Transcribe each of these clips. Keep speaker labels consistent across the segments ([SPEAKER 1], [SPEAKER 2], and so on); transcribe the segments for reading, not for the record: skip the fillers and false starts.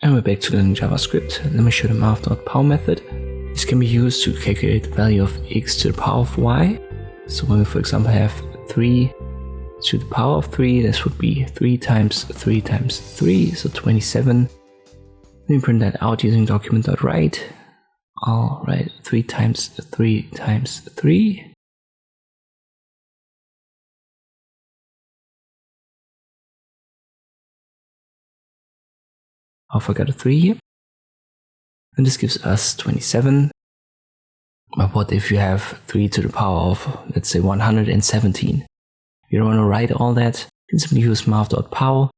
[SPEAKER 1] And we're back to learning JavaScript. Let me show the Math.pow method. This can be used to calculate the value of x to the power of y. So when we, for example, have 3 to the power of 3, this would be 3 times 3 times 3, so 27. Let me print that out using document.write. I'll write 3 times 3 times 3. I forgot a 3 here. And this gives us 27. But what if you have 3 to the power of, let's say, 117? You don't want to write all that. You can simply use Math.pow.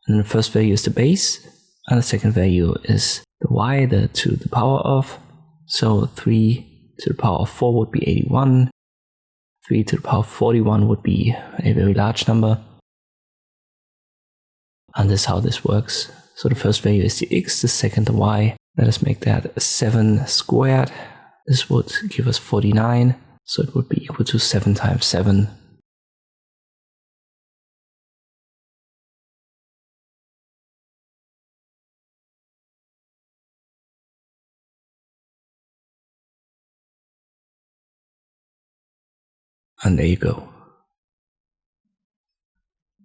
[SPEAKER 1] And the first value is the base. And the second value is the y, the to the power of. So 3 to the power of 4 would be 81. 3 to the power of 41 would be a very large number. And this is how this works. So the first value is the x, the second the y. Let us make that 7 squared. This would give us 49. So it would be equal to 7 times 7. And there you go.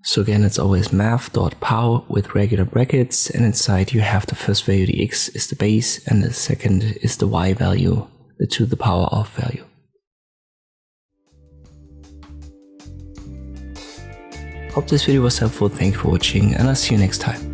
[SPEAKER 1] So again, it's always math.pow with regular brackets, and inside you have the first value, the x is the base, and the second is the y value, the to the power of value. Hope this video was helpful, thank you for watching, and I'll see you next time.